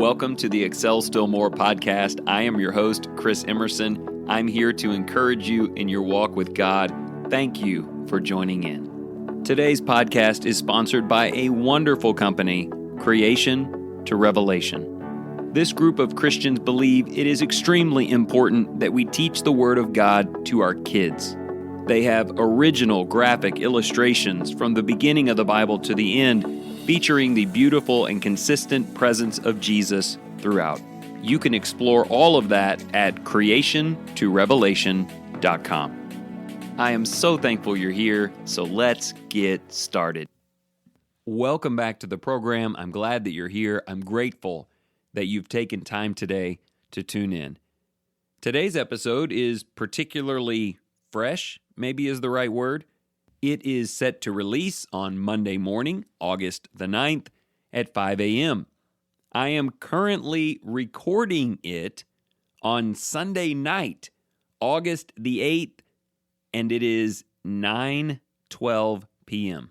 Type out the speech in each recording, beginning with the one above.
Welcome to the Excel Still More podcast. I am your host, Chris Emerson. I'm here to encourage you in your walk with God. Thank you for joining in. Today's podcast is sponsored by a wonderful company, Creation to Revelation. This group of Christians believe it is extremely important that we teach the Word of God to our kids. They have original graphic illustrations from the beginning of the Bible to the end, featuring the beautiful and consistent presence of Jesus throughout. You can explore all of that at creationtorevelation.com. I am so thankful you're here, so let's get started. Welcome back to the program. I'm glad that you're here. I'm grateful that you've taken time today to tune in. Today's episode is particularly fresh, maybe is the right word. It is set to release on Monday morning, August the 9th at 5 a.m. I am currently recording it on Sunday night, August the 8th, and it is 9:12 p.m.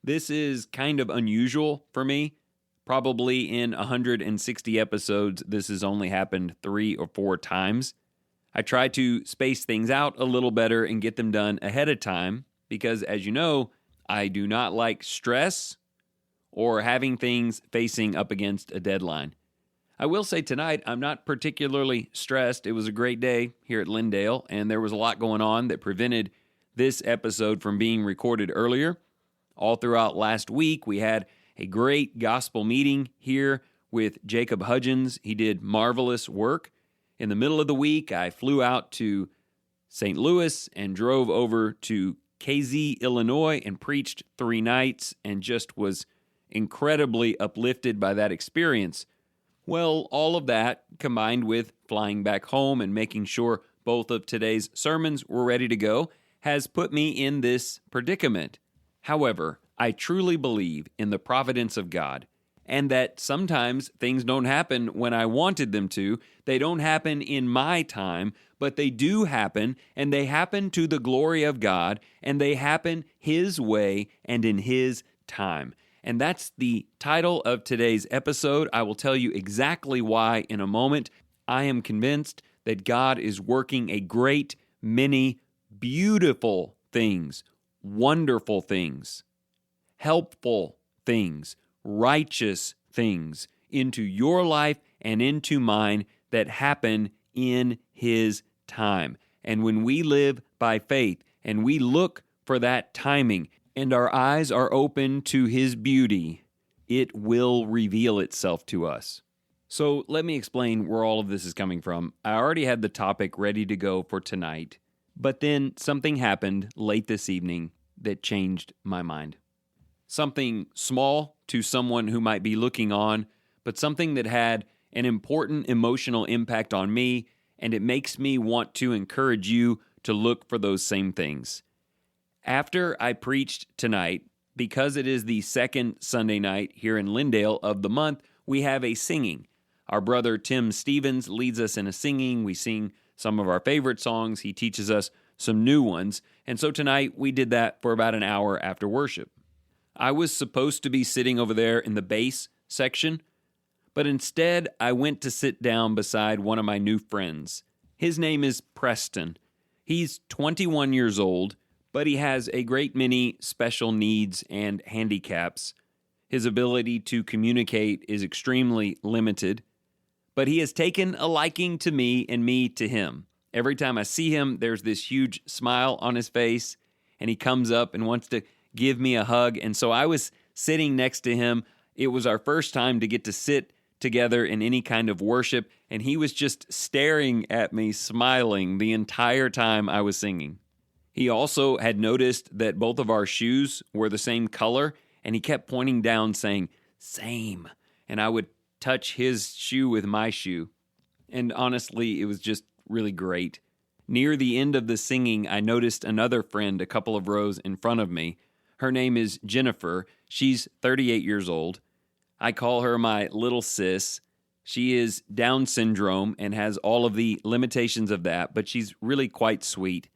This is kind of unusual for me. Probably in 160 episodes, this has only happened 3 or 4 times. I try to space things out a little better and get them done ahead of time because, as you know, I do not like stress or having things facing up against a deadline. I will say tonight, I'm not particularly stressed. It was a great day here at Lindale, and there was a lot going on that prevented this episode from being recorded earlier. All throughout last week, we had a great gospel meeting here with Jacob Hudgens. He did marvelous work. In the middle of the week, I flew out to St. Louis and drove over to KZ, Illinois, and preached 3 nights and just was incredibly uplifted by that experience. Well, all of that, combined with flying back home and making sure both of today's sermons were ready to go, has put me in this predicament. However, I truly believe in the providence of God, and that sometimes things don't happen when I wanted them to. They don't happen in my time, but they do happen, and they happen to the glory of God, and they happen His way and in His time. And that's the title of today's episode. I will tell you exactly why in a moment. I am convinced that God is working a great many beautiful things, wonderful things, helpful things, righteous things into your life and into mine that happen in His time. And when we live by faith and we look for that timing and our eyes are open to His beauty, it will reveal itself to us. So let me explain where all of this is coming from. I already had the topic ready to go for tonight, but then something happened late this evening that changed my mind. Something small to someone who might be looking on, but something that had an important emotional impact on me, and it makes me want to encourage you to look for those same things. After I preached tonight, because it is the second Sunday night here in Lindale of the month, we have a singing. Our brother Tim Stevens leads us in a singing. We sing some of our favorite songs. He teaches us some new ones. And so tonight we did that for about an hour after worship. I was supposed to be sitting over there in the bass section, but instead I went to sit down beside one of my new friends. His name is Preston. He's 21 years old, but he has a great many special needs and handicaps. His ability to communicate is extremely limited, but he has taken a liking to me and me to him. Every time I see him, there's this huge smile on his face, and he comes up and wants to give me a hug. And so I was sitting next to him. It was our first time to get to sit together in any kind of worship, and he was just staring at me, smiling the entire time I was singing. He also had noticed that both of our shoes were the same color, and he kept pointing down saying, "Same." And I would touch his shoe with my shoe. And honestly, it was just really great. Near the end of the singing, I noticed another friend a couple of rows in front of me. Her name is Jennifer. She's 38 years old. I call her my little sis. She is Down syndrome and has all of the limitations of that, but she's really quite sweet.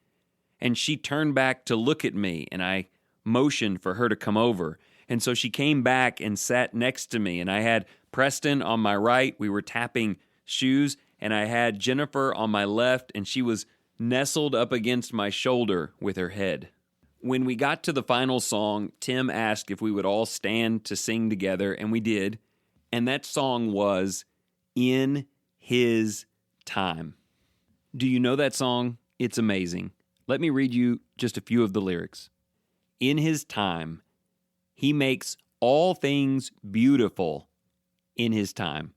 And she turned back to look at me, and I motioned for her to come over. And so she came back and sat next to me, and I had Preston on my right. We were tapping shoes, and I had Jennifer on my left, and she was nestled up against my shoulder with her head. When we got to the final song, Tim asked if we would all stand to sing together, and we did. And that song was In His Time. Do you know that song? It's amazing. Let me read you just a few of the lyrics. In His time, He makes all things beautiful in His time.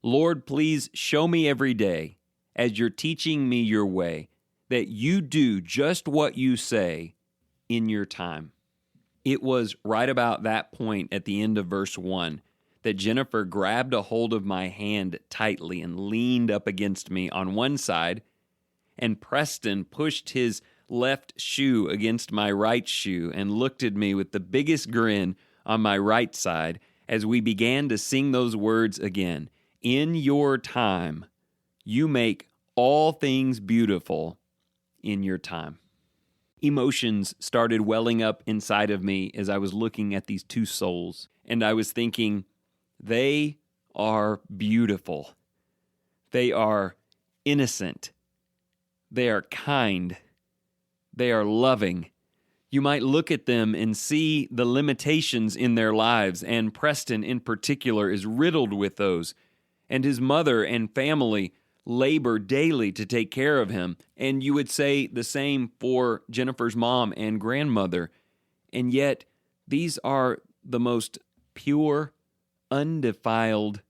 Lord, please show me every day, as you're teaching me your way, that you do just what you say in your time. It was right about that point at the end of verse 1 that Jennifer grabbed a hold of my hand tightly and leaned up against me on one side, and Preston pushed his left shoe against my right shoe and looked at me with the biggest grin on my right side as we began to sing those words again. In your time, you make all things beautiful in your time. Emotions started welling up inside of me as I was looking at these two souls, and I was thinking, they are beautiful. They are innocent. They are kind. They are loving. You might look at them and see the limitations in their lives, and Preston in particular is riddled with those. And his mother and family labor daily to take care of him. And you would say the same for Jennifer's mom and grandmother. And yet, these are the most pure, undefiled,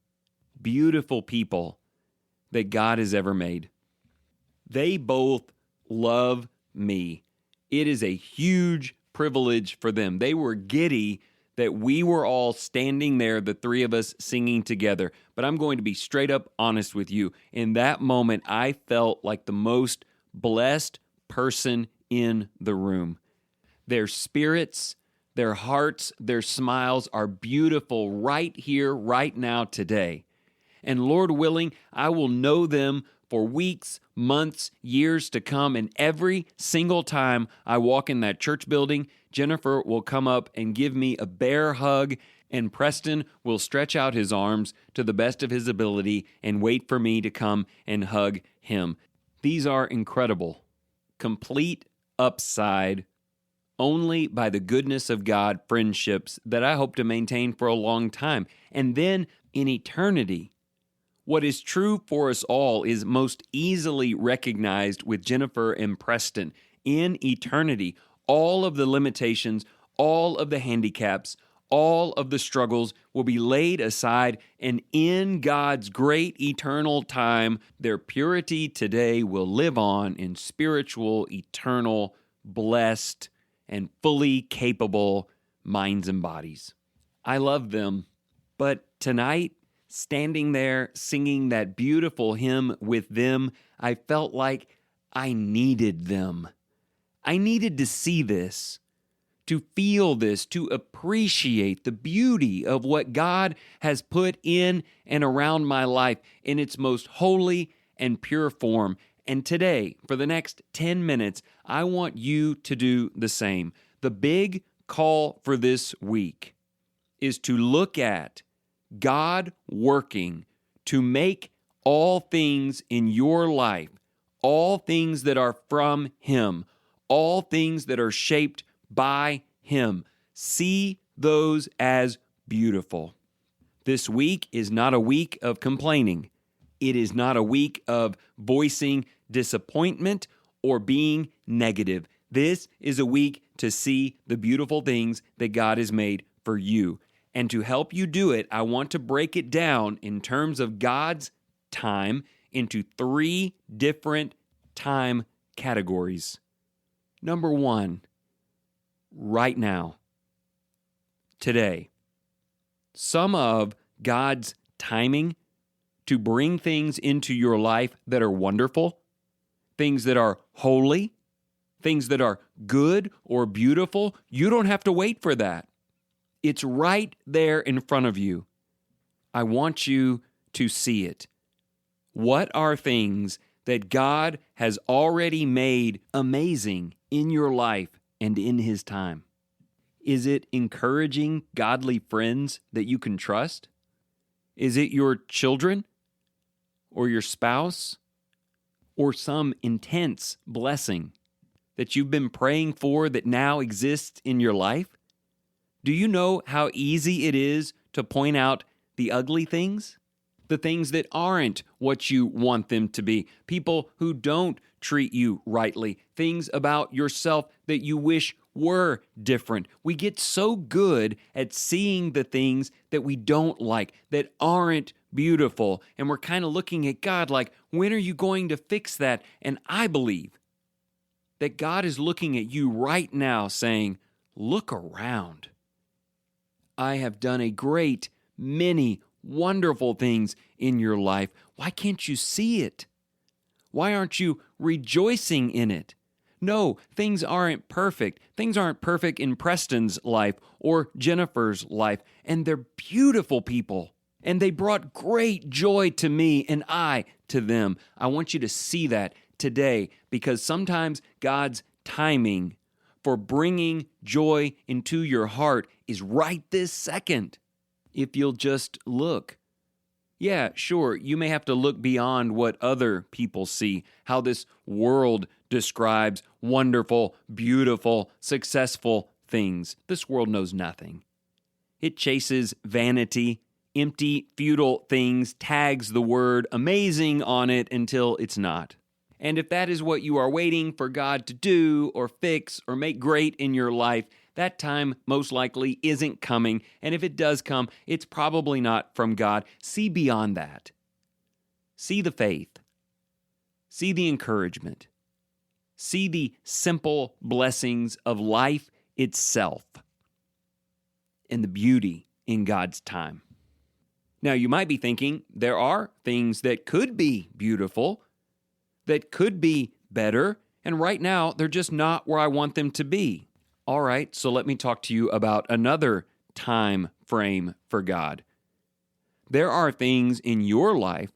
beautiful people that God has ever made. They both love me. It is a huge privilege for them. They were giddy that we were all standing there, the three of us singing together. But I'm going to be straight up honest with you. In that moment, I felt like the most blessed person in the room. Their spirits, their hearts, their smiles are beautiful right here, right now, today. And Lord willing, I will know them for weeks, months, years to come. And every single time I walk in that church building, Jennifer will come up and give me a bear hug, and Preston will stretch out his arms to the best of his ability and wait for me to come and hug him. These are incredible, complete upside, only by the goodness of God friendships that I hope to maintain for a long time. And then in eternity, what is true for us all is most easily recognized with Jennifer and Preston. In eternity, all of the limitations, all of the handicaps, all of the struggles will be laid aside, and in God's great eternal time, their purity today will live on in spiritual, eternal, blessed, and fully capable minds and bodies. I love them, but tonight, standing there singing that beautiful hymn with them, I felt like I needed them. I needed to see this, to feel this, to appreciate the beauty of what God has put in and around my life in its most holy and pure form. And today, for the next 10 minutes, I want you to do the same. The big call for this week is to look at God working to make all things in your life, all things that are from Him, all things that are shaped by Him. See those as beautiful. This week is not a week of complaining. It is not a week of voicing disappointment or being negative. This is a week to see the beautiful things that God has made for you. And to help you do it, I want to break it down in terms of God's time into 3 different time categories. Number 1, right now, today. Some of God's timing to bring things into your life that are wonderful, things that are holy, things that are good or beautiful, you don't have to wait for that. It's right there in front of you. I want you to see it. What are things that God has already made amazing in your life and in His time? Is it encouraging godly friends that you can trust? Is it your children or your spouse or some intense blessing that you've been praying for that now exists in your life? Do you know how easy it is to point out the ugly things? The things that aren't what you want them to be. People who don't treat you rightly. Things about yourself that you wish were different. We get so good at seeing the things that we don't like, that aren't beautiful. And we're kind of looking at God like, when are you going to fix that? And I believe that God is looking at you right now saying, look around. I have done a great many wonderful things in your life. Why can't you see it? Why aren't you rejoicing in it? No, things aren't perfect. Things aren't perfect in Preston's life or Jennifer's life, and they're beautiful people. And they brought great joy to me and I to them. I want you to see that today, because sometimes God's timing for bringing joy into your heart is right this second. If you'll just look. Yeah, sure, you may have to look beyond what other people see, how this world describes wonderful, beautiful, successful things. This world knows nothing. It chases vanity, empty, futile things, tags the word amazing on it until it's not. And if that is what you are waiting for God to do or fix or make great in your life, that time most likely isn't coming. And if it does come, it's probably not from God. See beyond that. See the faith. See the encouragement. See the simple blessings of life itself and the beauty in God's time. Now, you might be thinking there are things that could be beautiful, that could be better, and right now they're just not where I want them to be. All right, so let me talk to you about another time frame for God. There are things in your life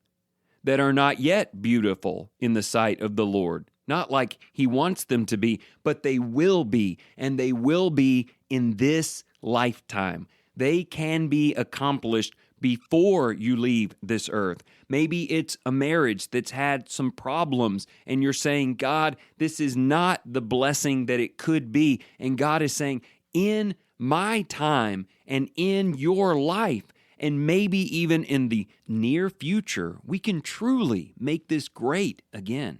that are not yet beautiful in the sight of the Lord. Not like He wants them to be, but they will be, and they will be in this lifetime. They can be accomplished before you leave this earth. Maybe it's a marriage that's had some problems and you're saying, God, this is not the blessing that it could be. And God is saying, in my time and in your life, and maybe even in the near future, we can truly make this great again.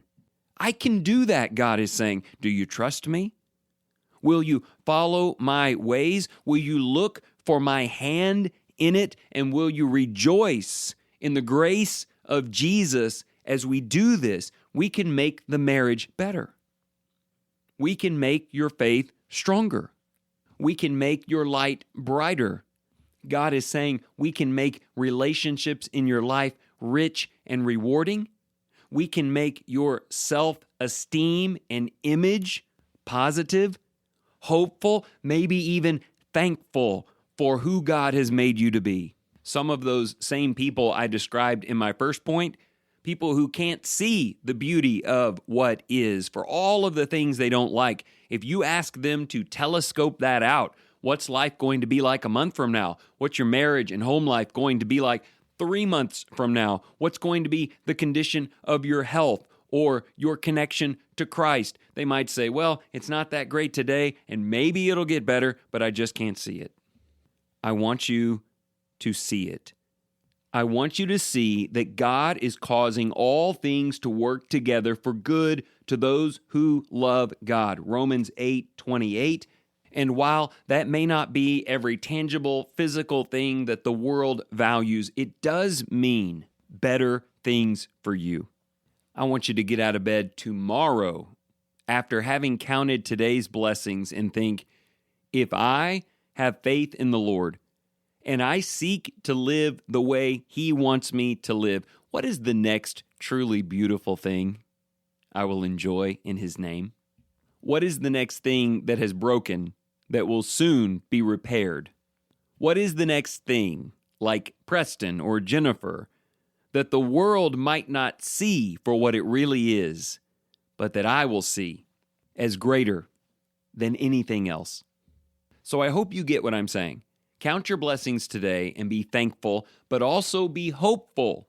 I can do that, God is saying. Do you trust me? Will you follow my ways? Will you look for my hand in it? And will you rejoice in the grace of Jesus as we do this? We can make the marriage better. We can make your faith stronger. We can make your light brighter. God is saying we can make relationships in your life rich and rewarding. We can make your self-esteem and image positive, hopeful, maybe even thankful for who God has made you to be. Some of those same people I described in my first point, people who can't see the beauty of what is, for all of the things they don't like, if you ask them to telescope that out, what's life going to be like a month from now? What's your marriage and home life going to be like 3 months from now? What's going to be the condition of your health or your connection to Christ? They might say, well, it's not that great today, and maybe it'll get better, but I just can't see it. I want you to see it. I want you to see that God is causing all things to work together for good to those who love God. Romans 8:28. And while that may not be every tangible, physical thing that the world values, it does mean better things for you. I want you to get out of bed tomorrow after having counted today's blessings and think, if I have faith in the Lord and I seek to live the way He wants me to live, what is the next truly beautiful thing I will enjoy in His name? What is the next thing that has broken that will soon be repaired? What is the next thing, like Preston or Jennifer, that the world might not see for what it really is, but that I will see as greater than anything else? So I hope you get what I'm saying. Count your blessings today and be thankful, but also be hopeful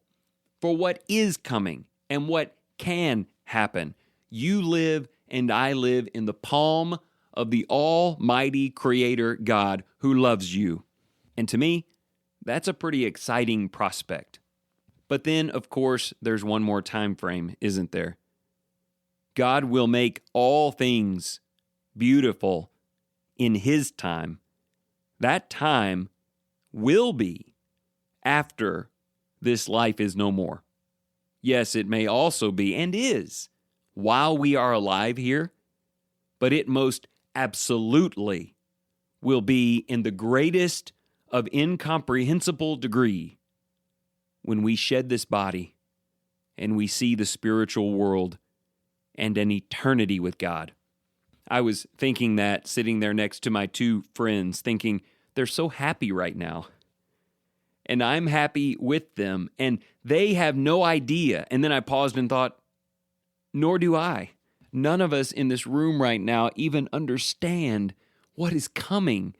for what is coming and what can happen. You live and I live in the palm of the Almighty Creator God who loves you. And to me, that's a pretty exciting prospect. But then, of course, there's one more time frame, isn't there? God will make all things beautiful in His time. That time will be after this life is no more. Yes, it may also be, and is, while we are alive here, but it most absolutely will be in the greatest of incomprehensible degree when we shed this body and we see the spiritual world and an eternity with God. I was thinking that sitting there next to my two friends, thinking they're so happy right now. And I'm happy with them, and they have no idea. And then I paused and thought, nor do I. None of us in this room right now even understand what is coming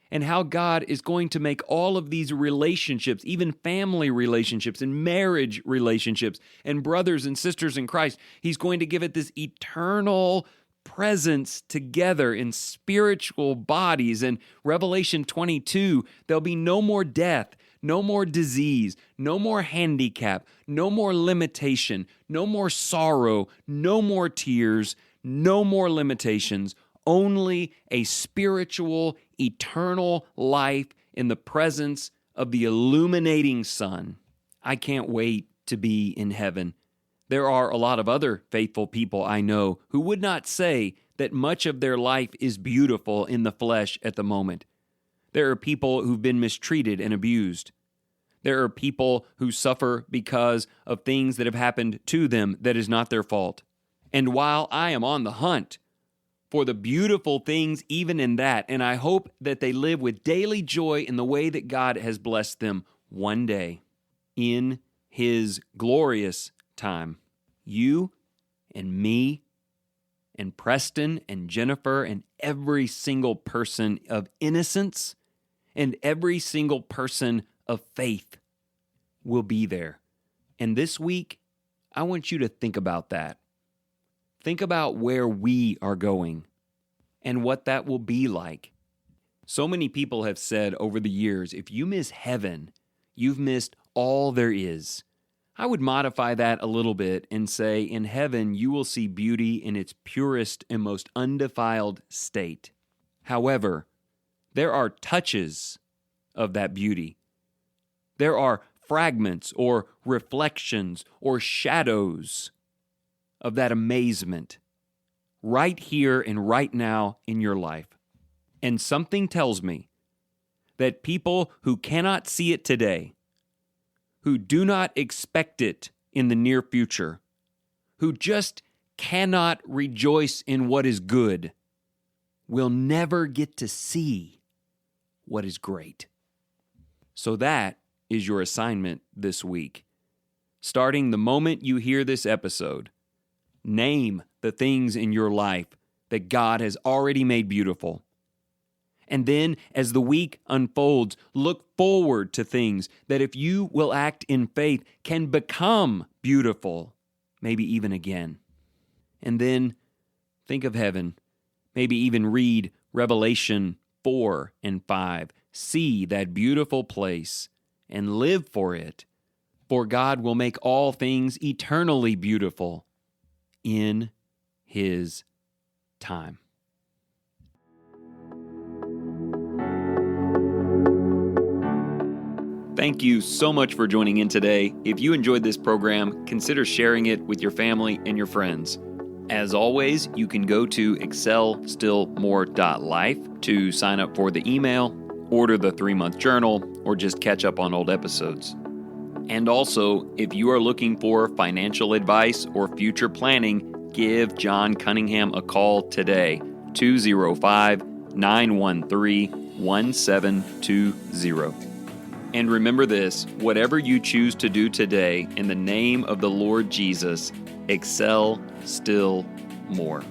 and how God is going to make all of these relationships, even family relationships and marriage relationships and brothers and sisters in Christ, He's going to give it this eternal presence together in spiritual bodies. And Revelation 22, there'll be no more death, no more disease, no more handicap, no more limitation, no more sorrow, no more tears, no more limitations, only a spiritual, eternal life in the presence of the illuminating sun. I can't wait to be in heaven. There are a lot of other faithful people I know who would not say that much of their life is beautiful in the flesh at the moment. There are people who've been mistreated and abused. There are people who suffer because of things that have happened to them that is not their fault. And while I am on the hunt for the beautiful things even in that, and I hope that they live with daily joy in the way that God has blessed them, one day, in His glorious time, you and me and Preston and Jennifer and every single person of innocence and every single person of faith will be there. And this week, I want you to think about that. Think about where we are going and what that will be like. So many people have said over the years, if you miss heaven, you've missed all there is. I would modify that a little bit and say, in heaven, you will see beauty in its purest and most undefiled state. However, there are touches of that beauty. There are fragments or reflections or shadows of that amazement right here and right now in your life. And something tells me that people who cannot see it today, who do not expect it in the near future, who just cannot rejoice in what is good, will never get to see what is great. So that is your assignment this week. Starting the moment you hear this episode, name the things in your life that God has already made beautiful. And then, as the week unfolds, look forward to things that, if you will act in faith, can become beautiful, maybe even again. And then, think of heaven. Maybe even read Revelation 4 and 5. See that beautiful place and live for it, for God will make all things eternally beautiful in His time. Thank you so much for joining in today. If you enjoyed this program, consider sharing it with your family and your friends. As always, you can go to excelstillmore.life to sign up for the email, order the 3-month journal, or just catch up on old episodes. And also, if you are looking for financial advice or future planning, give John Cunningham a call today, 205-913-1720. And remember this, whatever you choose to do today, in the name of the Lord Jesus, excel still more.